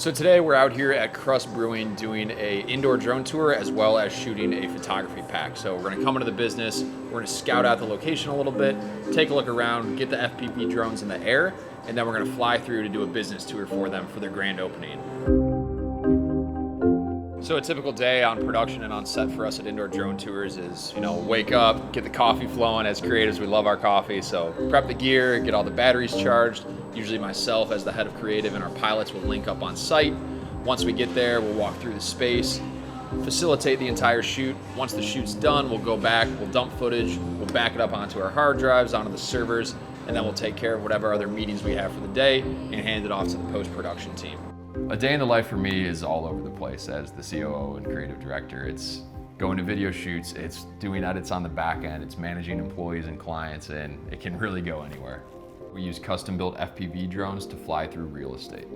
So today we're out here at Crust Brewing doing a indoor drone tour as well as shooting a photography pack. So we're gonna come into the business, we're gonna scout out the location a little bit, take a look around, get the FPV drones in the air, and then we're gonna fly through to do a business tour for them for their grand opening. So a typical day on production and on set for us at Indoor Drone Tours is, wake up, get the coffee flowing. As creatives, we love our coffee, so prep the gear, get all the batteries charged. Usually myself as the head of creative and our pilots will link up on site. Once we get there, we'll walk through the space, facilitate the entire shoot. Once the shoot's done, we'll go back, we'll dump footage, we'll back it up onto our hard drives, onto the servers, and then we'll take care of whatever other meetings we have for the day and hand it off to the post-production team. A day in the life for me is all over the place as the COO and creative director. It's going to video shoots, it's doing edits on the back end, it's managing employees and clients, and it can really go anywhere. We use custom-built FPV drones to fly through real estate.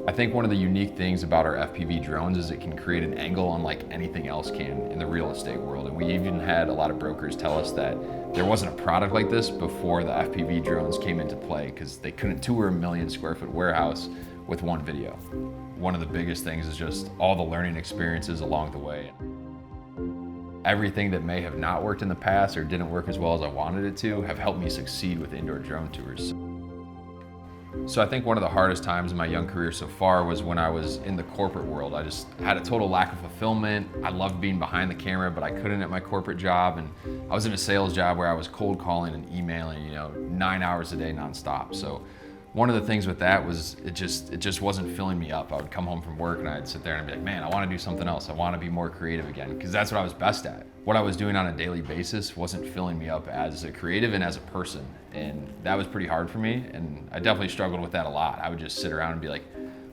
I think one of the unique things about our FPV drones is it can create an angle unlike anything else can in the real estate world. And we even had a lot of brokers tell us that there wasn't a product like this before the FPV drones came into play because they couldn't tour a 1 million square foot warehouse with one video. One of the biggest things is just all the learning experiences along the way. Everything that may have not worked in the past or didn't work as well as I wanted it to have helped me succeed with indoor drone tours. So I think one of the hardest times in my young career so far was when I was in the corporate world. I just had a total lack of fulfillment. I loved being behind the camera, but I couldn't at my corporate job. And I was in a sales job where I was cold calling and emailing, 9 hours a day nonstop. So one of the things with that was it just wasn't filling me up. I would come home from work and I'd sit there and I'd be like, man, I want to do something else. I want to be more creative again, because that's what I was best at. What I was doing on a daily basis wasn't filling me up as a creative and as a person. And that was pretty hard for me. And I definitely struggled with that a lot. I would just sit around and be like,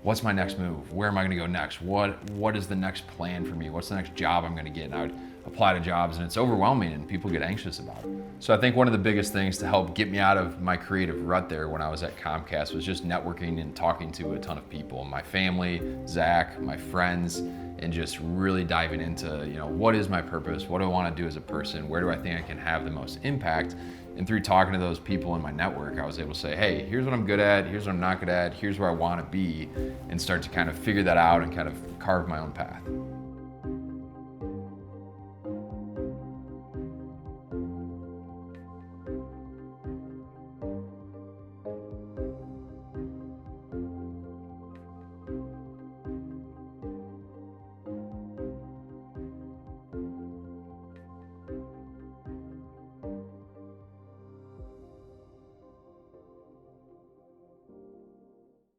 what's my next move? Where am I going to go next? What is the next plan for me? What's the next job I'm going to get? And I would apply to jobs and it's overwhelming and people get anxious about it. So I think one of the biggest things to help get me out of my creative rut there when I was at Comcast was just networking and talking to a ton of people. My family, Zach, my friends, and just really diving into, what is my purpose? What do I want to do as a person? Where do I think I can have the most impact? And through talking to those people in my network, I was able to say, hey, here's what I'm good at, here's what I'm not good at, here's where I want to be, and start to kind of figure that out and kind of carve my own path.